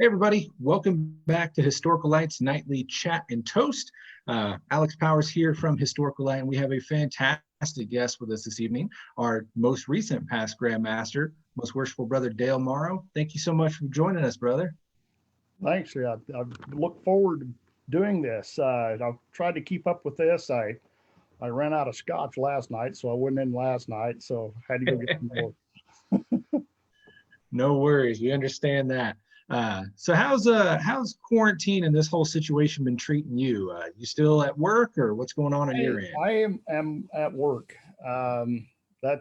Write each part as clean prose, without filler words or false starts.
Hey everybody, welcome back to Historical Light's nightly chat and toast. Alex Powers here from Historical Light, and we have a fantastic guest with us this evening, our most recent past Grandmaster, most worshipful brother Dale Morrow. Thank you so much for joining us, brother. Thanks. I look forward to doing this. I've tried to keep up with this. I ran out of scotch last night, so I wasn't in last night, so I had to go get some more. No worries, we understand that. So how's quarantine and this whole situation been treating you? You still at work, or what's going on your end? I am at work. And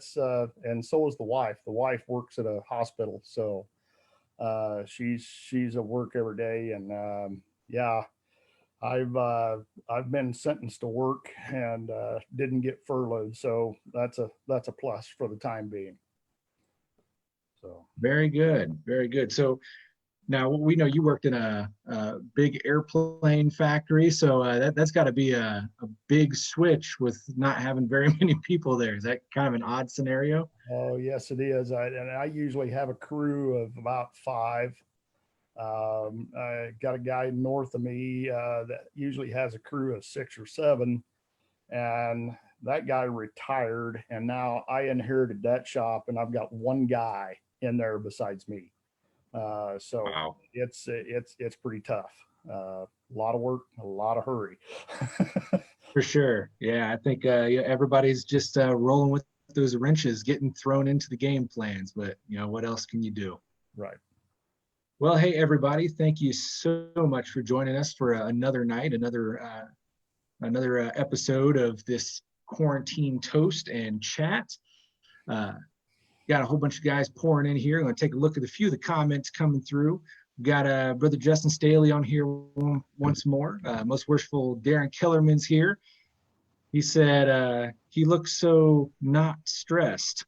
so is the wife. The wife works at a hospital, so she's at work every day. And yeah, I've been sentenced to work and didn't get furloughed, so that's a plus for the time being. So very good, very good. So now we know you worked in a big airplane factory, so that's got to be a big switch with not having very many people there. Is that kind of an odd scenario? Oh yes, it is. I usually have a crew of about 5. I got a guy north of me that usually has a crew of 6 or 7, and that guy retired, and now I inherited that shop, and I've got one guy in there besides me. So wow. It's pretty tough. A lot of work, a lot of hurry. For sure. Yeah, I think everybody's just rolling with those wrenches, getting thrown into the game plans. But what else can you do? Right. Well, hey everybody, thank you so much for joining us for another night, another episode of this quarantine toast and chat. Got a whole bunch of guys pouring in here. I'm going to take a look at a few of the comments coming through. We've got Brother Justin Staley on here once more. Most worshipful Darren Kellerman's here. He said he looks so not stressed.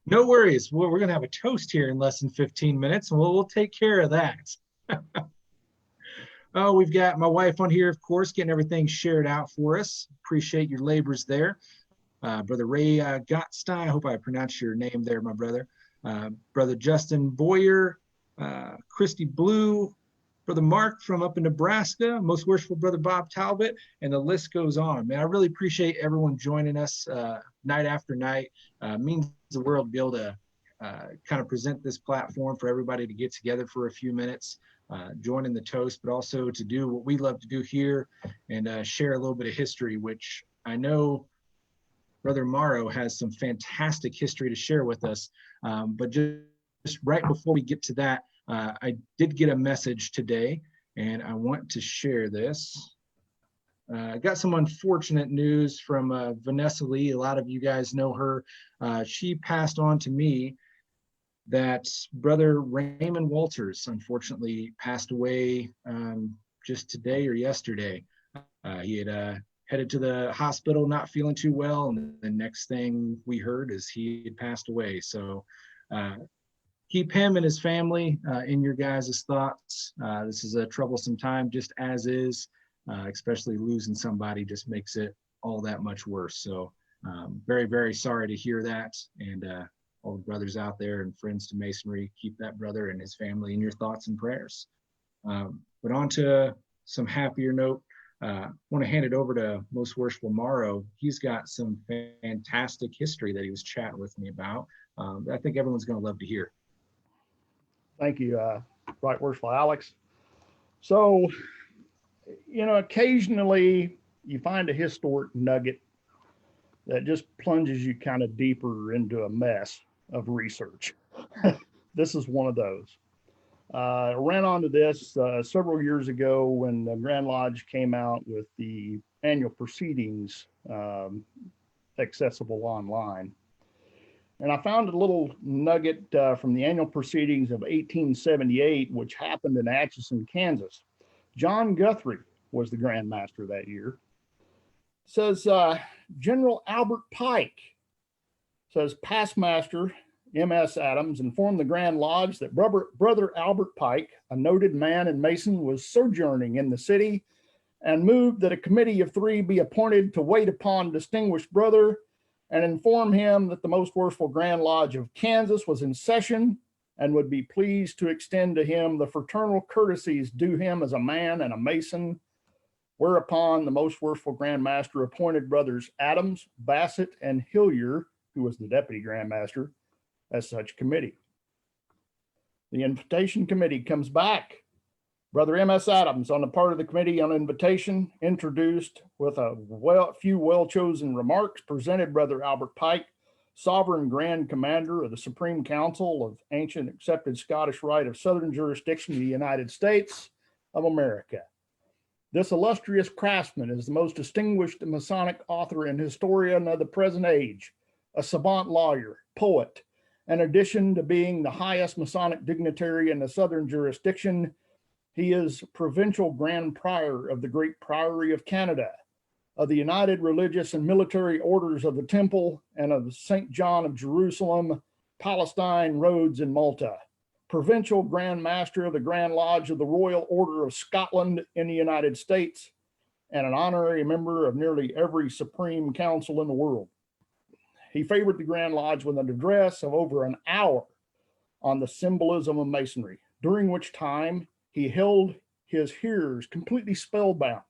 No worries. We're going to have a toast here in less than 15 minutes, and we'll take care of that. Oh, we've got my wife on here, of course, getting everything shared out for us. Appreciate your labors there. Brother Ray Gottstein, I hope I pronounced your name there, my brother. Brother Justin Boyer, Christy Blue, Brother Mark from up in Nebraska, most worshipful Brother Bob Talbot, and the list goes on. Man, I really appreciate everyone joining us night after night. Means the world to be able to kind of present this platform for everybody to get together for a few minutes, join in the toast, but also to do what we love to do here and share a little bit of history, which I know Brother Morrow has some fantastic history to share with us. But just right before we get to that, I did get a message today, and I want to share this. I got some unfortunate news from Vanessa Lee. A lot of you guys know her. She passed on to me that Brother Raymond Walters unfortunately passed away just today or yesterday. He had headed to the hospital, not feeling too well, and the next thing we heard is he had passed away. So keep him and his family in your guys' thoughts. This is a troublesome time, just as is, especially losing somebody just makes it all that much worse. So very, very sorry to hear that. And all the brothers out there and friends to Masonry, keep that brother and his family in your thoughts and prayers. But on to some happier note. I want to hand it over to Most Worshipful Morrow. He's got some fantastic history that he was chatting with me about. I think everyone's going to love to hear. Thank you, Right Worshipful Alex. So, occasionally you find a historic nugget that just plunges you kind of deeper into a mess of research. This is one of those. I ran onto this several years ago when the Grand Lodge came out with the annual proceedings accessible online. And I found a little nugget from the annual proceedings of 1878, which happened in Atchison, Kansas. John Guthrie was the Grand Master that year. It says General Albert Pike, says past master M.S. Adams informed the Grand Lodge that Brother Albert Pike, a noted man and Mason, was sojourning in the city and moved that a committee of 3 be appointed to wait upon distinguished brother and inform him that the Most Worshipful Grand Lodge of Kansas was in session and would be pleased to extend to him the fraternal courtesies due him as a man and a Mason. Whereupon the most worshipful Grand Master appointed brothers Adams, Bassett, and Hillier, who was the deputy Grand Master, as such committee. The invitation committee comes back. Brother M.S. Adams, on the part of the committee on invitation, introduced with a few well-chosen remarks, presented Brother Albert Pike, Sovereign Grand Commander of the Supreme Council of Ancient Accepted Scottish Rite of Southern Jurisdiction of the United States of America. This illustrious craftsman is the most distinguished Masonic author and historian of the present age, a savant lawyer, poet. In addition to being the highest Masonic dignitary in the Southern jurisdiction, he is Provincial Grand Prior of the Great Priory of Canada, of the United Religious and Military Orders of the Temple, and of St. John of Jerusalem, Palestine, Rhodes, and Malta. Provincial Grand Master of the Grand Lodge of the Royal Order of Scotland in the United States, and an honorary member of nearly every Supreme Council in the world. He favored the Grand Lodge with an address of over an hour on the symbolism of Masonry, during which time he held his hearers completely spellbound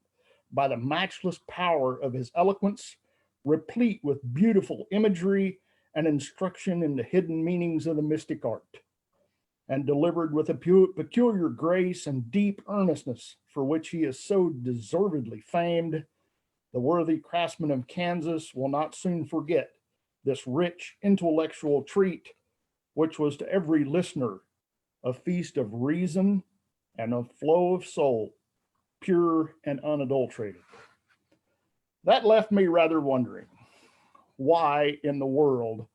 by the matchless power of his eloquence, replete with beautiful imagery and instruction in the hidden meanings of the mystic art, and delivered with a peculiar grace and deep earnestness for which he is so deservedly famed. The worthy craftsman of Kansas will not soon forget this rich intellectual treat, which was to every listener a feast of reason and a flow of soul, pure and unadulterated. That left me rather wondering, why in the world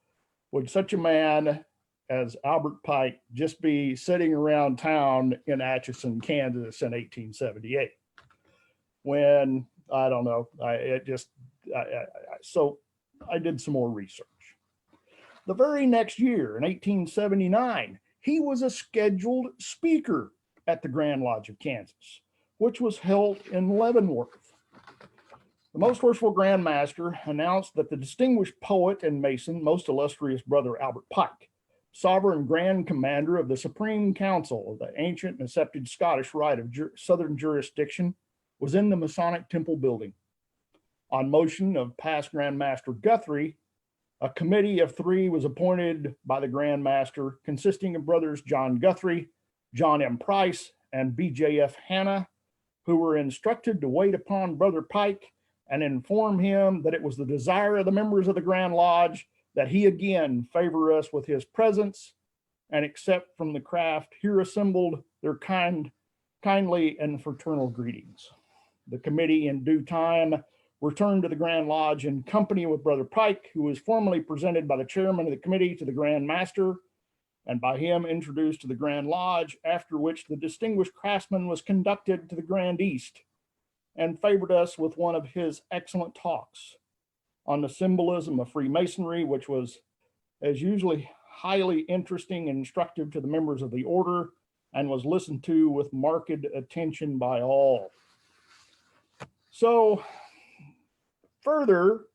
would such a man as Albert Pike just be sitting around town in Atchison, Kansas in 1878? When, I don't know, so I did some more research. The very next year, in 1879, he was a scheduled speaker at the Grand Lodge of Kansas, which was held in Leavenworth. The most worshipful Grand Master announced that the distinguished poet and Mason, most illustrious Brother Albert Pike, Sovereign Grand Commander of the Supreme Council of the Ancient and Accepted Scottish Rite of Southern Jurisdiction, was in the Masonic Temple building. On motion of past Grand Master Guthrie, a committee of 3 was appointed by the Grand Master, consisting of brothers John Guthrie, John M. Price, and BJF Hanna, who were instructed to wait upon Brother Pike and inform him that it was the desire of the members of the Grand Lodge that he again favor us with his presence and accept from the craft here assembled their kindly and fraternal greetings. The committee in due time returned to the Grand Lodge in company with Brother Pike, who was formally presented by the chairman of the committee to the Grand Master, and by him introduced to the Grand Lodge, after which the distinguished craftsman was conducted to the Grand East and favored us with one of his excellent talks on the symbolism of Freemasonry, which was, as usually, highly interesting and instructive to the members of the order, and was listened to with marked attention by all. So, further,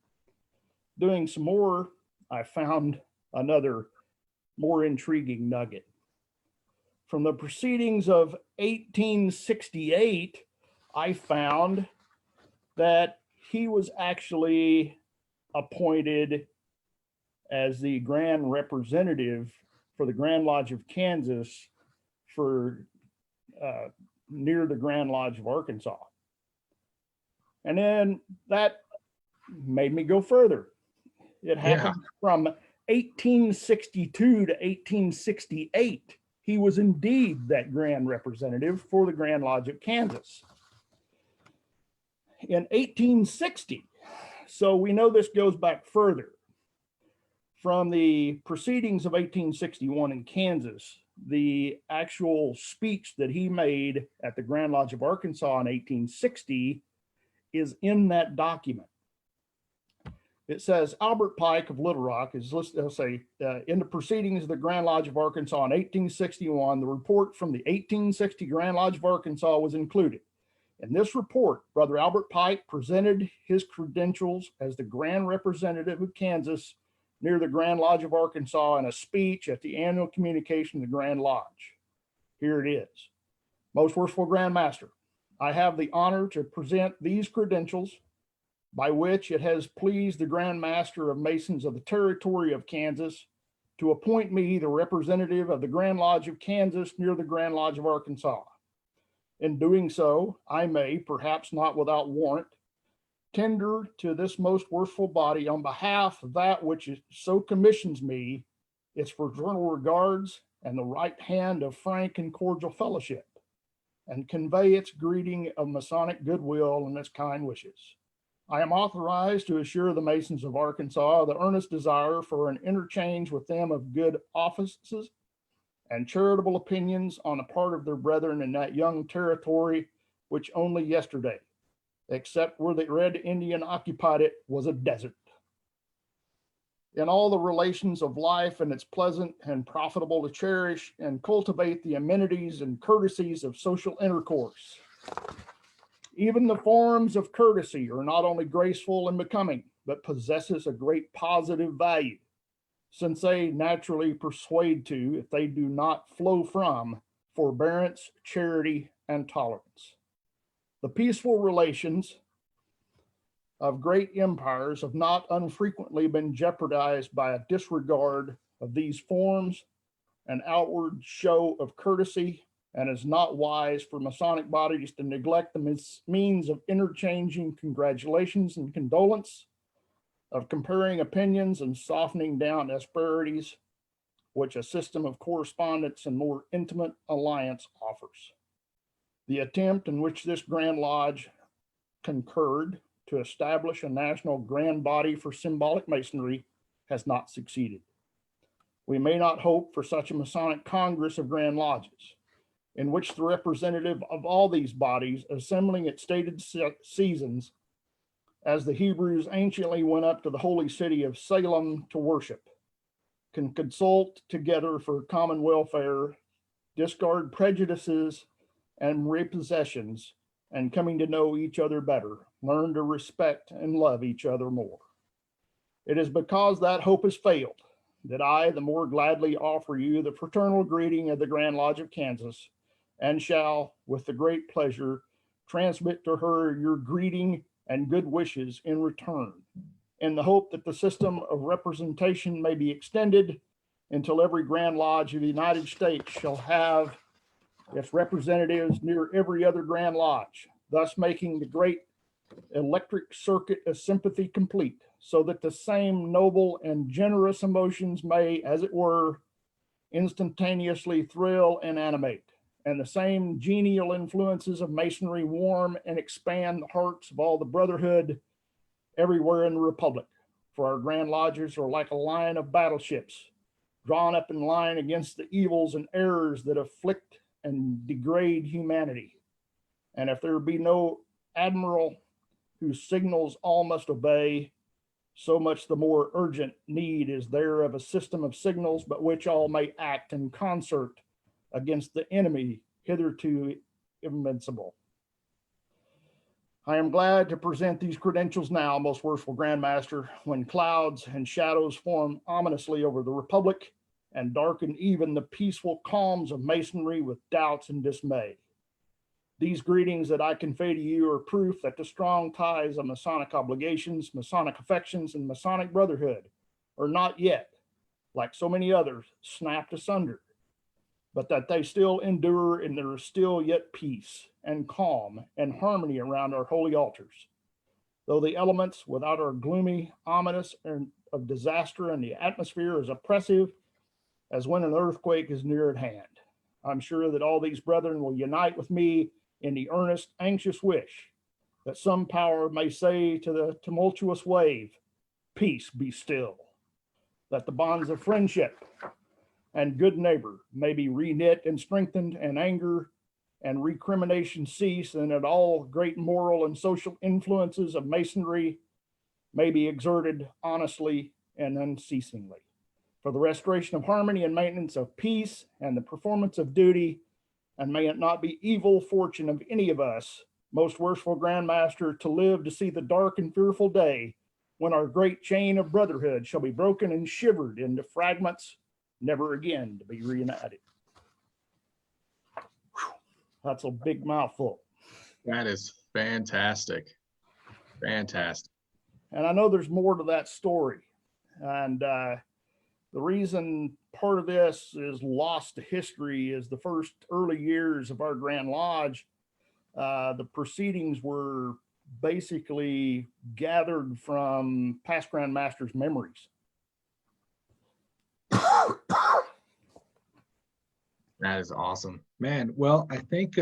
doing some more, I found another more intriguing nugget. From the proceedings of 1868, I found that he was actually appointed as the grand representative for the Grand Lodge of Kansas for near the Grand Lodge of Arkansas. And then that made me go further. It happened from 1862 to 1868. He was indeed that grand representative for the Grand Lodge of Kansas. In 1860, so we know this goes back further, from the proceedings of 1861 in Kansas, the actual speech that he made at the Grand Lodge of Arkansas in 1860 is in that document. It says, Albert Pike of Little Rock is listed, I'll say, in the proceedings of the Grand Lodge of Arkansas in 1861, the report from the 1860 Grand Lodge of Arkansas was included. In this report, Brother Albert Pike presented his credentials as the Grand Representative of Kansas near the Grand Lodge of Arkansas in a speech at the annual communication of the Grand Lodge. Here it is. Most worshipful Grand Master, I have the honor to present these credentials by which it has pleased the Grand Master of Masons of the Territory of Kansas to appoint me the representative of the Grand Lodge of Kansas near the Grand Lodge of Arkansas. In doing so, I may, perhaps not without warrant, tender to this most worshipful body on behalf of that which so commissions me, its fraternal regards and the right hand of frank and cordial fellowship, and convey its greeting of Masonic goodwill and its kind wishes. I am authorized to assure the Masons of Arkansas the earnest desire for an interchange with them of good offices and charitable opinions on the part of their brethren in that young territory, which only yesterday, except where the Red Indian occupied it, was a desert. In all the relations of life, and it's pleasant and profitable to cherish and cultivate the amenities and courtesies of social intercourse. Even the forms of courtesy are not only graceful and becoming, but possesses a great positive value, since they naturally persuade to, if they do not flow from, forbearance, charity, and tolerance. The peaceful relations of great empires have not unfrequently been jeopardized by a disregard of these forms and outward show of courtesy, and is not wise for Masonic bodies to neglect the means of interchanging congratulations and condolence, of comparing opinions and softening down asperities, which a system of correspondence and more intimate alliance offers. The attempt in which this Grand Lodge concurred to establish a national grand body for symbolic masonry has not succeeded. We may not hope for such a Masonic Congress of Grand Lodges, in which the representative of all these bodies, assembling at stated seasons, as the Hebrews anciently went up to the holy city of Salem to worship, can consult together for common welfare, discard prejudices and repossessions, and coming to know each other better, learn to respect and love each other more. It is because that hope has failed that I the more gladly offer you the fraternal greeting of the Grand Lodge of Kansas, and shall, with the great pleasure, transmit to her your greeting and good wishes in return, in the hope that the system of representation may be extended until every Grand Lodge of the United States shall have its representatives near every other Grand Lodge, thus making the great electric circuit of sympathy complete, so that the same noble and generous emotions may, as it were, instantaneously thrill and animate, and the same genial influences of masonry warm and expand the hearts of all the brotherhood everywhere in the Republic. For our Grand Lodges are like a line of battleships, drawn up in line against the evils and errors that afflict and degrade humanity. And if there be no admiral whose signals all must obey, so much the more urgent need is there of a system of signals by which all may act in concert against the enemy hitherto invincible. I am glad to present these credentials now, most worshipful Grand Master, when clouds and shadows form ominously over the Republic and darken even the peaceful calms of masonry with doubts and dismay. These greetings that I convey to you are proof that the strong ties of Masonic obligations, Masonic affections, and Masonic brotherhood are not yet, like so many others, snapped asunder, but that they still endure, and there is still yet peace and calm and harmony around our holy altars. Though the elements without are gloomy, ominous, and of disaster, and the atmosphere is oppressive as when an earthquake is near at hand, I'm sure that all these brethren will unite with me in the earnest, anxious wish that some power may say to the tumultuous wave, peace be still, that the bonds of friendship and good neighbor may be reknit and strengthened, and anger and recrimination cease, and that all great moral and social influences of masonry may be exerted honestly and unceasingly for the restoration of harmony and maintenance of peace and the performance of duty. And may it not be evil fortune of any of us, most worshipful Grand Master, to live to see the dark and fearful day when our great chain of brotherhood shall be broken and shivered into fragments, never again to be reunited. Whew, that's a big mouthful. That is fantastic. Fantastic. And I know there's more to that story. And the reason part of this is lost to history is the first early years of our Grand Lodge. The proceedings were basically gathered from past Grand Masters' memories. That is awesome, man. Well, I think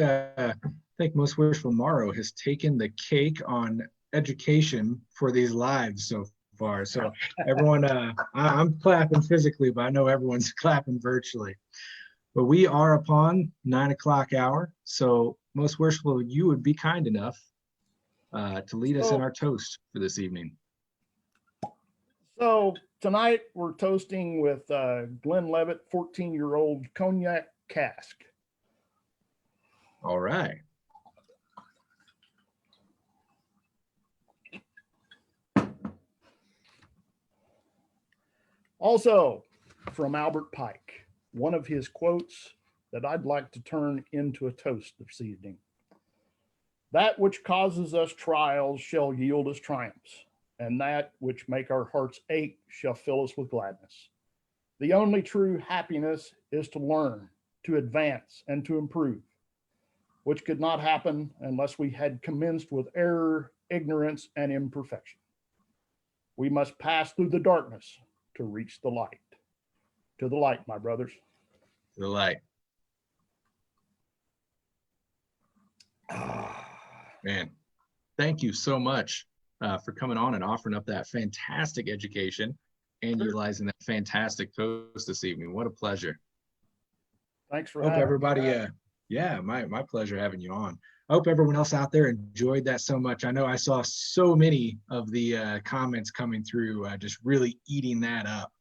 Most Wishful Morrow has taken the cake on education for these lives so far. So everyone, I'm clapping physically, but I know everyone's clapping virtually. But we are upon 9 o'clock hour. So Most Worshipful, you would be kind enough to lead us in our toast for this evening. So tonight we're toasting with Glenlivet 14-year-old cognac cask. All right. Also from Albert Pike, one of his quotes that I'd like to turn into a toast this evening. That which causes us trials shall yield us triumphs, and that which make our hearts ache shall fill us with gladness. The only true happiness is to learn, to advance, and to improve, which could not happen unless we had commenced with error, ignorance, and imperfection. We must pass through the darkness to reach the light. To the light, my brothers. To the light. Man, thank you so much for coming on and offering up that fantastic education and utilizing that fantastic toast this evening. What a pleasure. Thanks for having everybody. My pleasure having you on. I hope everyone else out there enjoyed that so much. I know I saw so many of the comments coming through, just really eating that up.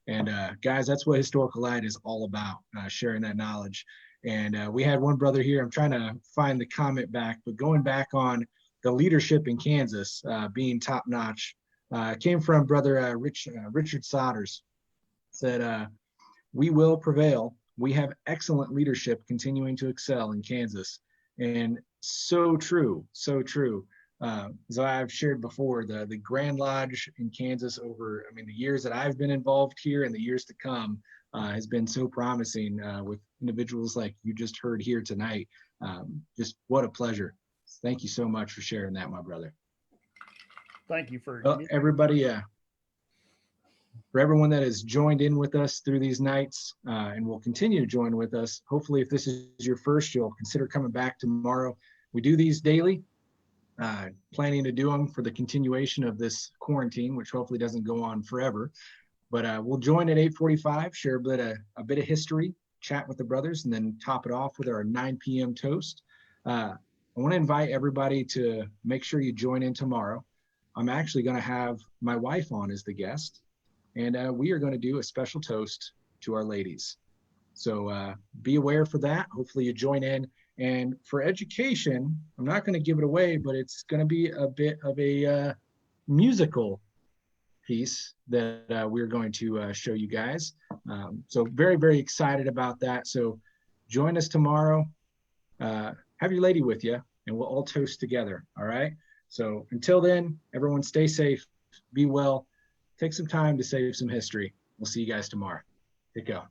And guys, that's what Historical Light is all about, sharing that knowledge. And we had one brother here, I'm trying to find the comment back, but going back on the leadership in Kansas being top notch, came from brother Richard Sodders. Said, we will prevail. We have excellent leadership continuing to excel in Kansas. And so true, so true. As I've shared before, the Grand Lodge in Kansas over, the years that I've been involved here and the years to come has been so promising with individuals like you just heard here tonight. Just what a pleasure. Thank you so much for sharing that, my brother. Thank you for everybody. For everyone that has joined in with us through these nights and will continue to join with us. Hopefully, if this is your first, you'll consider coming back tomorrow. We do these daily, planning to do them for the continuation of this quarantine, which hopefully doesn't go on forever. But we'll join at 8:45, share a bit of history, chat with the brothers, and then top it off with our 9 p.m. toast. I want to invite everybody to make sure you join in tomorrow. I'm actually going to have my wife on as the guest. And we are going to do a special toast to our ladies. So be aware for that. Hopefully you join in. And for education, I'm not going to give it away, but it's going to be a bit of a musical piece that we're going to show you guys. So very, very excited about that. So join us tomorrow. Have your lady with you, and we'll all toast together. All right. So until then, everyone stay safe, be well. Take some time to save some history. We'll see you guys tomorrow. Take care.